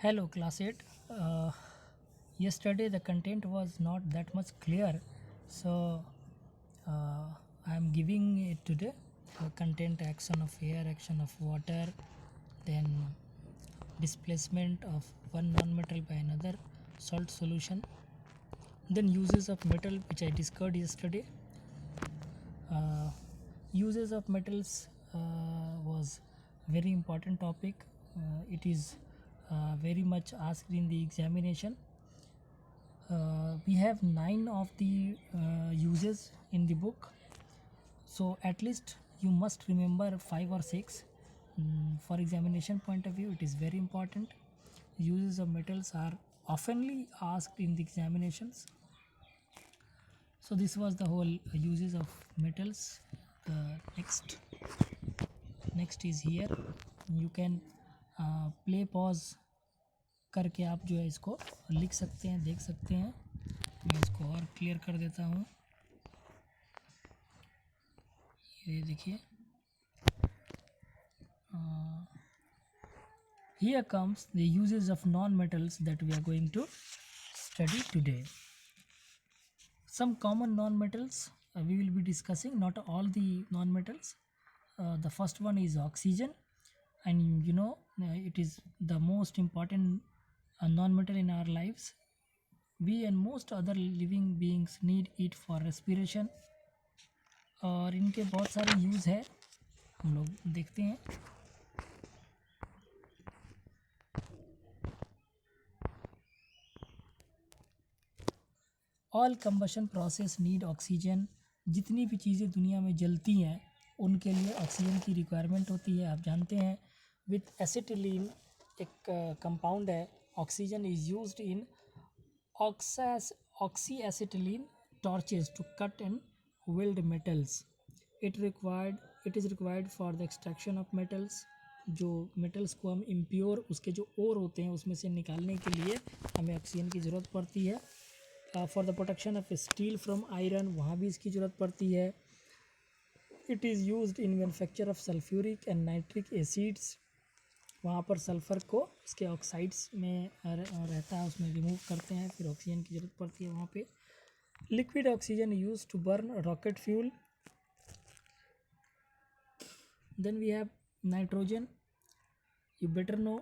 Hello, class 8. Yesterday the content was not that much clear, so I am giving it today. Content: action of air, action of water, then displacement of one non-metal by another, salt solution, then uses of metal, which I discussed yesterday. uh, Uses of metals was very important topic. It is very much asked in the examination. We have 9 of the uses in the book, so at least you must remember 5 or 6. For examination point of view, it is very important. Uses of metals are oftenly asked in the examinations. So this was the whole uses of metals. Next is here. You can play pause करके आप जो है इसको लिख सकते हैं, देख सकते हैं. मैं इसको और क्लियर कर देता हूँ. ये देखिए, here comes the uses of non-metals that we are going to study today. Some common non-metals we will be discussing, not all the non-metals. The first one is oxygen, and it is the most important non-metal in our lives. We and most other living beings need it for respiration, और इनके बहुत सारे use है, हम लोग देखते हैं. All combustion process need oxygen. जितनी भी चीज़ें दुनिया में जलती हैं उनके लिए ऑक्सीजन की रिक्वायरमेंट होती है, आप जानते हैं. विथ एसिटिलीन एक कंपाउंड है. Oxygen is used in oxy acetylene torches to cut and weld metals. It is required for the extraction of metals. जो मेटल्स को हम इम्प्योर उसके जो ओर होते हैं उसमें से निकालने के लिए हमें ऑक्सीजन की ज़रूरत पड़ती है. For the protection of steel from iron, वहाँ भी इसकी ज़रूरत पड़ती है. It is used in manufacture of sulphuric and nitric acids. वहाँ पर सल्फ़र को इसके ऑक्साइड्स में रहता है, उसमें रिमूव करते हैं, फिर ऑक्सीजन की ज़रूरत पड़ती है वहाँ पे. Liquid oxygen use to burn rocket fuel. Then we have nitrogen. You better know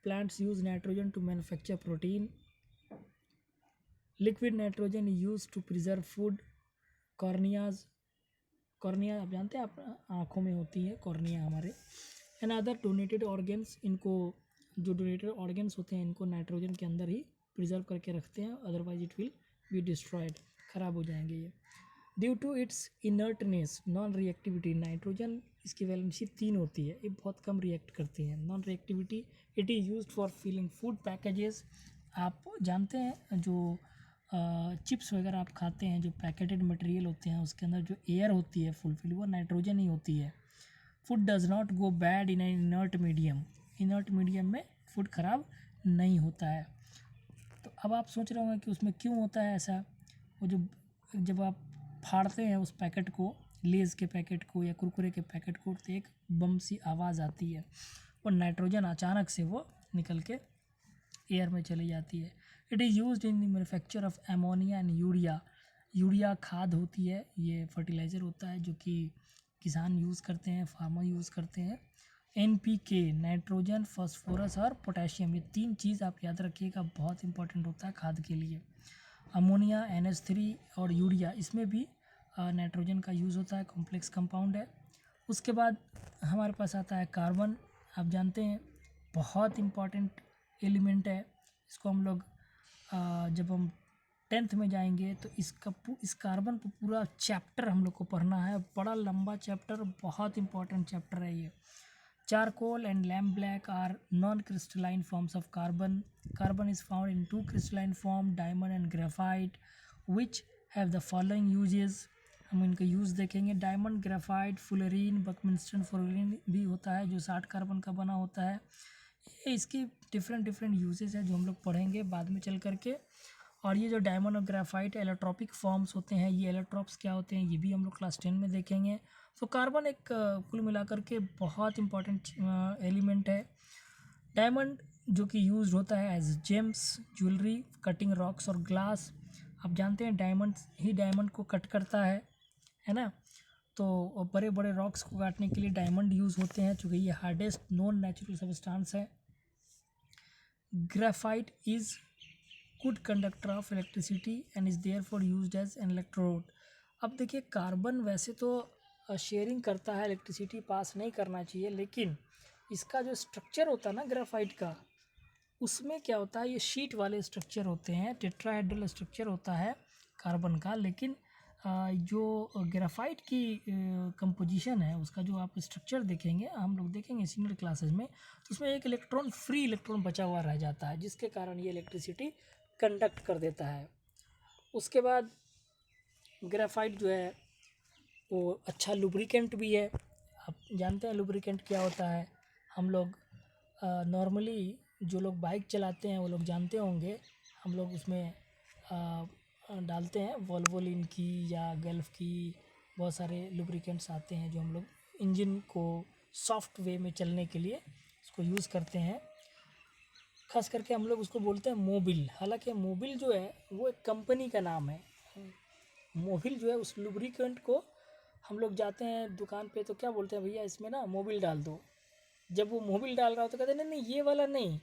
plants use nitrogen to manufacture protein. Liquid nitrogen is used to preserve food. Corneas, cornea आप जानते हैं, आप आँखों में होती है कॉर्निया हमारे. एंड अदर डोनेटेड ऑर्गेन्स, इनको जो डोनेटेड ऑर्गेन्स होते हैं इनको नाइट्रोजन के अंदर ही प्रिजर्व करके रखते हैं, otherwise it will be destroyed, ख़राब हो जाएंगे ये. Due to its inertness, non reactivity. Nitrogen इसकी वैलेंसी 3 होती है, ये बहुत कम रिएक्ट करती हैं. Non reactivity. It is used for filling food packages. आप जानते हैं जो चिप्स वगैरह आप खाते हैं, जो पैकेटेड मटेरियल होते हैं उसके अंदर जो एयर होती है फुलफिल, वो नाइट्रोजन ही होती है. Food does not go bad in an inert medium. Inert medium में फूड ख़राब नहीं होता है. तो अब आप सोच रहे होंगे कि उसमें क्यों होता है ऐसा. वो जो जब आप फाड़ते हैं उस पैकेट को, लेज़ के पैकेट को या कुरकुरे के पैकेट को, तो एक बम सी आवाज़ आती है, और नाइट्रोजन अचानक से वो निकल के एयर में चली जाती है. It is used in the manufacture of ammonia and urea. Urea खाद होती है, ये फर्टिलाइज़र होता है जो कि किसान यूज़ करते हैं, फार्मर यूज़ करते हैं. NPK, नाइट्रोजन, फॉस्फोरस और पोटेशियम, ये 3 चीज़ आप याद रखिएगा, बहुत इंपॉर्टेंट होता है खाद के लिए. अमोनिया, NH3 और यूरिया, इसमें भी नाइट्रोजन का यूज़ होता है, कॉम्प्लेक्स कंपाउंड है. उसके बाद हमारे पास आता है कार्बन. आप जानते हैं बहुत इम्पॉर्टेंट एलिमेंट है. इसको हम लोग जब हम 10th में जाएंगे तो इस कार्बन पर पूरा चैप्टर हम लोग को पढ़ना है. बड़ा लंबा चैप्टर, बहुत इंपॉर्टेंट चैप्टर है ये. Charcoal and lamp black are non crystalline forms of carbon. Carbon is found in 2 crystalline form, diamond and graphite, which have the following uses. हम इनका यूज़ देखेंगे. Diamond, graphite, fullerene, Buckminster fullerene भी होता है जो 60 carbon का बना होता है. ये इसकी डिफरेंट यूजेस है जो हम लोग पढ़ेंगे बाद में चल करके. और ये जो डायमंड और ग्रेफाइट एलोट्रॉपिक फॉर्म्स होते हैं, ये एलोट्रॉप्स क्या होते हैं ये भी हम लोग क्लास 10 में देखेंगे. तो कार्बन एक कुल मिलाकर के बहुत इंपॉर्टेंट एलिमेंट है. डायमंड जो कि यूज़ होता है as gems, jewellery, cutting rocks और ग्लास। आप जानते हैं डायमंड को कट करता है ना। तो बड़े बड़े रॉक्स को काटने के लिए डायमंड यूज़ होते हैं, चूँकि ये हार्डेस्ट नॉन नेचुरल सब्सटेंस है। Graphite is good conductor of electricity and is therefore used as an electrode. अब देखिए, कार्बन वैसे तो शेयरिंग करता है, इलेक्ट्रिसिटी पास नहीं करना चाहिए, लेकिन इसका जो स्ट्रक्चर होता है ना ग्रेफाइट का, उसमें क्या होता है, ये शीट वाले स्ट्रक्चर होते हैं, टेट्राहेड्रल स्ट्रक्चर होता है कार्बन का। लेकिन जो ग्रेफाइट की कंपोजिशन है, उसका जो आप स्ट्रक्चर देखेंगे, हम लोग देखेंगे सीनियर क्लासेस में, तो उसमें एक फ्री इलेक्ट्रॉन बचा हुआ रह जाता है, जिसके कारण ये इलेक्ट्रिसिटी कंडक्ट कर देता है। उसके बाद ग्रेफाइट जो है वो अच्छा लुब्रिकेंट भी है। आप जानते हैं लुब्रिकेंट क्या होता है। हम लोग नॉर्मली जो लोग बाइक चलाते हैं वो लोग जानते होंगे, हम लोग उसमें डालते हैं वोल्वोलिन की या गल्फ की, बहुत सारे लुब्रिकेंट्स आते हैं जो हम लोग इंजन को सॉफ्ट वे में चलने के लिए उसको यूज़ करते हैं। खास करके हम लोग उसको बोलते हैं मोबिल। हालांकि मोबिल जो है वो एक कंपनी का नाम है। मोबिल जो है उस लुब्रिकेंट को हम लोग जाते हैं दुकान पे तो क्या बोलते हैं, भैया इसमें ना मोबिल डाल दो। जब वो मोबिल डाल रहा हो तो कहते हैं नहीं ये वाला नहीं,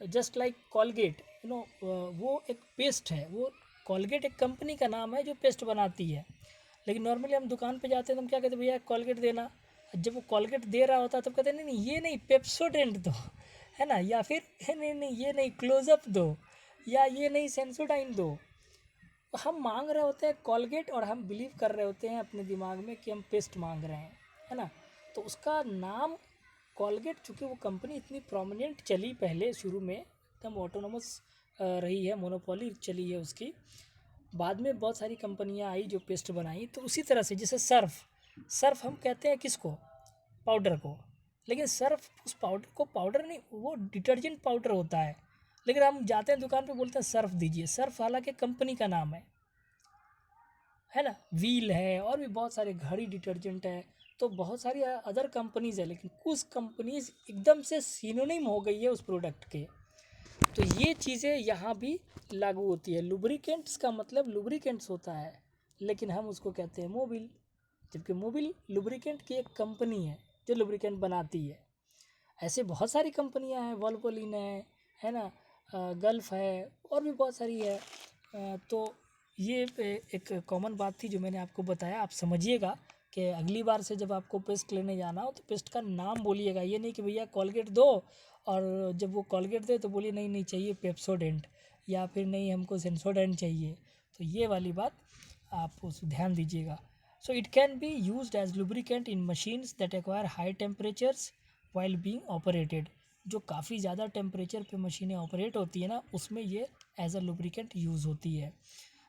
जस्ट लाइक कॉलगेट वो एक पेस्ट है। वो कॉलगेट एक कंपनी का नाम है जो पेस्ट बनाती है। लेकिन नॉर्मली हम दुकान पे जाते हैं तो हम क्या कहते हैं, भैया कॉलगेट देना। जब वो कॉलगेट दे रहा होता है तो कहते हैं नहीं ये नहीं, पेप्सोडेंट दो, है ना, या फिर नहीं नहीं ये नहीं, क्लोजअप दो, या ये नहीं, सेंसोडाइन दो। हम मांग रहे होते हैं कॉलगेट और हम बिलीव कर रहे होते हैं अपने दिमाग में कि हम पेस्ट मांग रहे हैं, है ना। तो उसका नाम कॉलगेट, चूँकि वो कंपनी इतनी प्रोमिनेंट चली पहले शुरू में, एकदम ऑटोनोमस रही है, मोनोपोली चली है उसकी। बाद में बहुत सारी कंपनियां आई जो पेस्ट बनाई। तो उसी तरह से जैसे सर्फ हम कहते हैं किसको, पाउडर को। लेकिन सर्फ उस पाउडर को पाउडर नहीं, वो डिटर्जेंट पाउडर होता है। लेकिन हम जाते हैं दुकान पे बोलते हैं सर्फ दीजिए। सर्फ हालांकि कंपनी का नाम है ना। व्हील है और भी बहुत सारे घड़ी डिटर्जेंट है, तो बहुत सारी अदर कंपनीज है, लेकिन कुछ कंपनीज एकदम से सिनोनिम हो गई है उस प्रोडक्ट के। तो ये चीज़ें यहाँ भी लागू होती है। लुब्रिकेंट्स का मतलब लुब्रिकेंट्स होता है, लेकिन हम उसको कहते हैं मोबिल, जबकि मोबिल लुब्रिकेंट की एक कंपनी है जो लुब्रिकेंट बनाती है। ऐसे बहुत सारी कंपनियां हैं, वोल्वोलिन है ना, गल्फ है और भी बहुत सारी है। तो ये एक कॉमन बात थी जो मैंने आपको बताया। आप समझिएगा कि अगली बार से जब आपको पेस्ट लेने जाना हो तो पेस्ट का नाम बोलिएगा। ये नहीं कि भैया कॉलगेट दो और जब वो कॉलगेट दे तो बोलिए नहीं नहीं चाहिए पेप्सोडेंट, या फिर नहीं हमको सेंसोडेंट चाहिए। तो ये वाली बात आप उस ध्यान दीजिएगा। So it can be used as lubricant in machines that acquire high temperatures while being operated. जो काफ़ी ज़्यादा टेम्परेचर पे मशीनें ऑपरेट होती है ना, उसमें ये एज अ लुब्रिकेंट यूज़ होती है।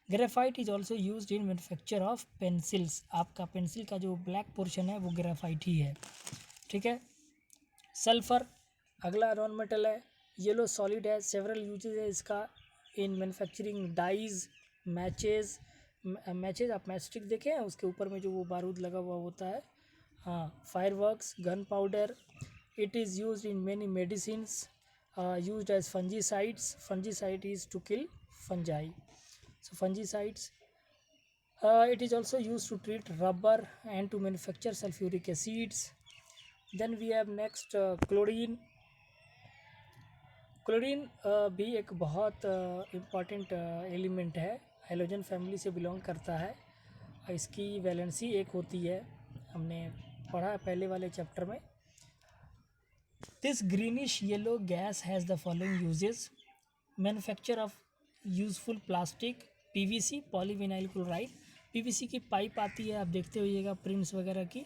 Graphite is also use in manufacture of pencils. आपका पेंसिल का जो ब्लैक पोर्शन है वो ग्रेफाइट ही है, ठीक है। सल्फर अगला नॉन मेटल है। येलो सॉलिड है, सेवरल यूजेज है इसका in manufacturing dyes, matches. Matches आप मैच स्टिक देखे हैं, उसके ऊपर में जो वो बारूद लगा हुआ होता है, हाँ, fireworks, gun powder. It is use in many medicines, use as fungicides. Fungicide is to kill fungi, so fungicides. It is also used to treat rubber and to manufacture sulfuric acids. Then we have next chlorine. Chlorine भी एक बहुत important element है, halogen family से belong करता है। इसकी valency एक होती है, हमने पढ़ा है पहले वाले चैप्टर में। This greenish yellow gas has the following uses: manufacture of useful plastic, PVC, polyvinyl chloride. PVC की पाइप आती है, आप देखते होइएगा प्रिंट्स वगैरह की,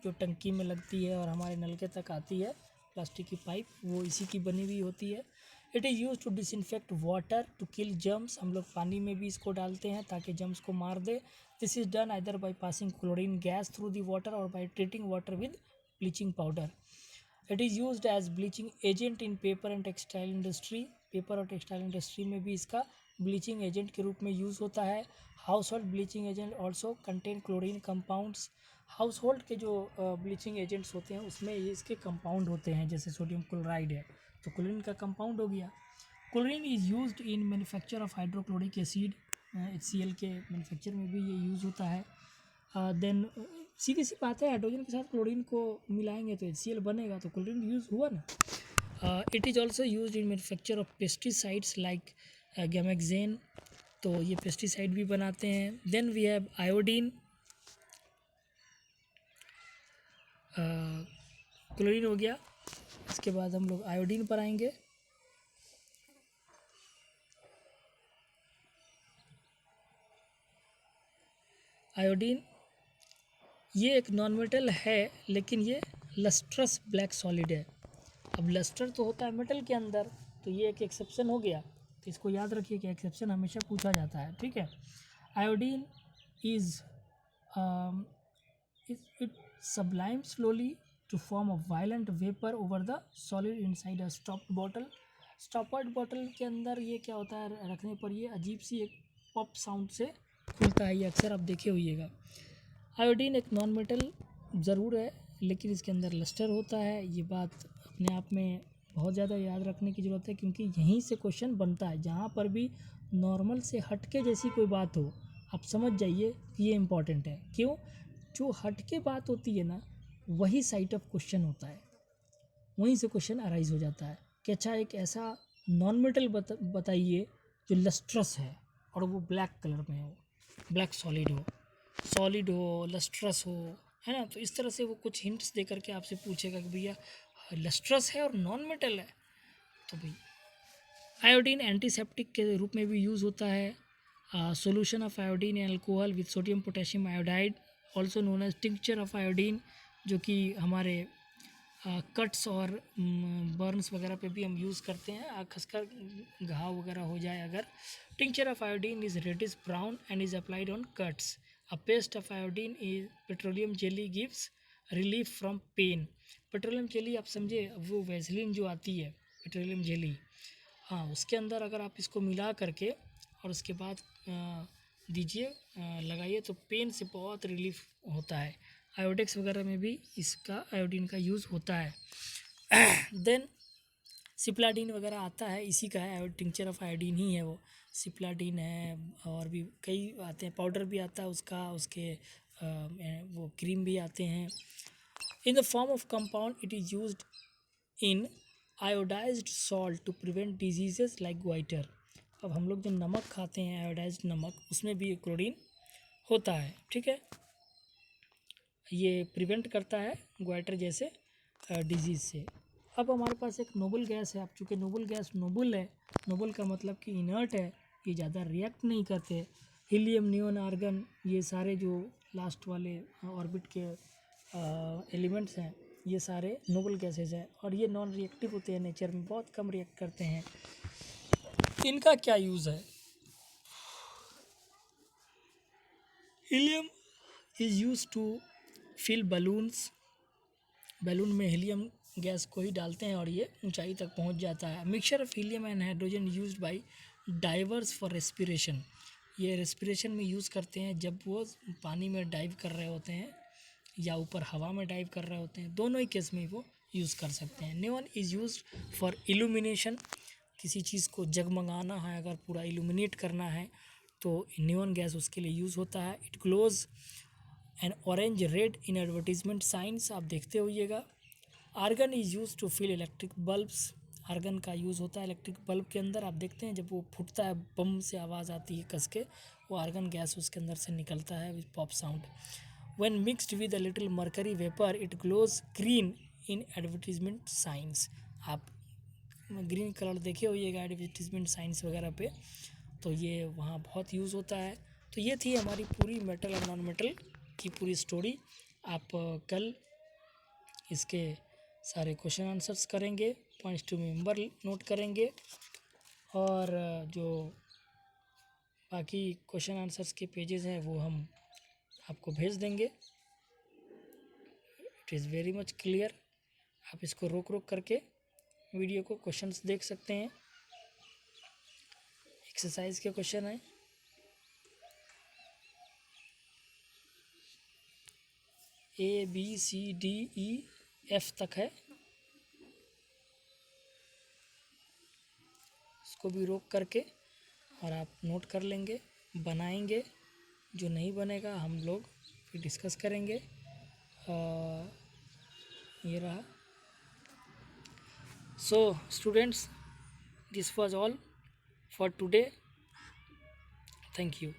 जो टंकी में लगती है और हमारे नलके तक आती है, प्लास्टिक की पाइप, वो इसी की बनी हुई होती है। It is use to disinfect water to kill germs. हम लोग पानी में भी इसको डालते हैं ताकि जर्म्स को मार दे। This is done either by passing chlorine gas through the water और by treating water with bleaching powder. It is used as bleaching agent in paper and textile industry. Paper और टेक्सटाइल इंडस्ट्री में भी इसका bleaching agent के रूप में use होता है। House hold bleaching agent also contain chlorine compounds. House hold के जो ब्लीचिंग एजेंट्स होते हैं उसमें ये इसके कंपाउंड होते हैं, जैसे सोडियम क्लोराइड है, तो क्लोरीन का कंपाउंड हो गया। Chlorine is used in manufacture of hydrochloric acid, HCl के मैन्युफैक्चर में भी ये यूज़ होता है। देन सीधी सी बात है, हाइड्रोजन के साथ क्लोरीन को मिलाएंगे तो HCl बनेगा, तो क्लोरीन यूज़ हुआ ना। It is also use in manufacture of pesticides like gammexane, तो ये पेस्टिसाइड भी बनाते हैं। Then we have iodine, chlorine हो गया। इसके बाद हम लोग आयोडीन पर आएंगे। आयोडीन ये एक नॉन मेटल है, लेकिन ये लस्ट्रस ब्लैक सॉलिड है। अब लस्टर तो होता है मेटल के अंदर, तो ये एक एक्सेप्शन हो गया, तो इसको याद रखिए कि एक्सेप्शन हमेशा पूछा जाता है, ठीक है। Iodine is it sublime slowly to form a violent vapour over the solid inside a stopped bottle. Stoppered bottle के अंदर ये क्या होता है, रखने पर ये अजीब सी एक पॉप साउंड से खुलता है, ये अक्सर आप देखे होइएगा। आयोडीन एक नॉन मेटल ज़रूर है, लेकिन इसके अंदर लस्टर होता है। ये बात अपने आप में बहुत ज़्यादा याद रखने की ज़रूरत है, क्योंकि यहीं से क्वेश्चन बनता है। जहाँ पर भी नॉर्मल से हटके जैसी कोई बात हो, आप समझ जाइए कि ये इम्पॉर्टेंट है। क्यों? जो हटके बात होती है ना, वही साइट ऑफ क्वेश्चन होता है, वहीं से क्वेश्चन अराइज हो जाता है कि अच्छा एक ऐसा नॉन मेटल बताइए जो लस्ट्रस है और वो ब्लैक कलर में हो, ब्लैक सॉलिड हो, लस्ट्रस हो, है ना। तो इस तरह से वो कुछ हिंट्स दे करके आपसे पूछेगा कि भैया लस्ट्रस है और नॉन मेटल है। तो भाई आयोडीन एंटीसेप्टिक के रूप में भी यूज़ होता है। Solution of iodine in alcohol with sodium potassium iodide, also known as tincture of iodine, जो कि हमारे कट्स और बर्न्स वगैरह पे भी हम यूज़ करते हैं, खासकर घाव वगैरह हो जाए अगर। Tincture of iodine is reddish brown and is applied on cuts. A paste of iodine is petroleum jelly gives relief from pain. Petroleum jelly आप समझे, वो वैसलीन जो आती है पेट्रोलियम जेली, हाँ, उसके अंदर अगर आप इसको मिला करके और उसके बाद दीजिए, लगाइए, तो पेन से बहुत रिलीफ होता है। आयोडेक्स वगैरह में भी इसका आयोडीन का यूज़ होता है। देन सिप्लाडीन वगैरह आता है, इसी का है, टिंक्चर ऑफ आयोडीन ही है वो। सिप्लाडीन है, और भी कई आते हैं, पाउडर भी आता है उसका, उसके वो क्रीम भी आते हैं। In the form of compound it is used in iodised salt to prevent diseases like goitre. अब हम लोग जो नमक खाते हैं, आयोडाइज्ड नमक, उसमें भी क्लोरीन होता है, ठीक है। ये प्रिवेंट करता है ग्वाइटर जैसे डिजीज़ से। अब हमारे पास एक नोबल गैस है। अब चूँकि नोबल गैस नोबल है, नोबल का मतलब कि इनर्ट है, ये ज़्यादा रिएक्ट नहीं करते। हीलियम, नियोन, आर्गन, ये सारे जो लास्ट वाले ऑर्बिट के एलिमेंट्स हैं, ये सारे नोबल गैसेज हैं, और ये नॉन रिएक्टिव होते हैं नेचर में, बहुत कम रिएक्ट करते हैं। इनका क्या यूज़ है? Helium is use to fill balloons. Balloon में हीलियम गैस को ही डालते हैं और ये ऊंचाई तक पहुंच जाता है। Mixture of helium and hydrogen used by diverse for respiration. ये रेस्पिरेशन में यूज़ करते हैं जब वो पानी में डाइव कर रहे होते हैं या ऊपर हवा में डाइव कर रहे होते हैं, दोनों ही केस में वो यूज़ कर सकते हैं। Neon is used for illumination. किसी चीज़ को जगमगाना है, अगर पूरा इल्यूमिनेट करना है तो नियॉन गैस उसके लिए यूज़ होता है। It glows and orange red in advertisement science, आप देखते होइएगा। Argon is use to fill electric bulbs. Argon का यूज़ होता है इलेक्ट्रिक बल्ब के अंदर, आप देखते हैं जब वो फूटता है, बम से आवाज़ आती है कस के, वो आर्गन गैस उसके अंदर से निकलता है with pop sound. When mixed with a little mercury vapor, it glows green in advertisement signs। आप ग्रीन कलर देखे होइएगा एडवर्टीजमेंट साइंस वगैरह पे, तो ये वहाँ बहुत यूज़ होता है। तो ये थी हमारी पूरी मेटल और नॉन मेटल की पूरी स्टोरी। आप कल इसके सारे क्वेश्चन आंसर्स करेंगे, पॉइंट्स टू मेंबर नोट करेंगे, और जो बाकी क्वेश्चन आंसर्स के पेजेस हैं वो हम आपको भेज देंगे। It is very much clear. आप इसको रोक रोक करके वीडियो को क्वेश्चंस देख सकते हैं। एक्सरसाइज के क्वेश्चन हैं, A B C D E F तक है। इसको भी रोक करके और आप नोट कर लेंगे, बनाएंगे। जो नहीं बनेगा हम लोग फिर डिस्कस करेंगे। ये रहा। So students, this was all for today. Thank you.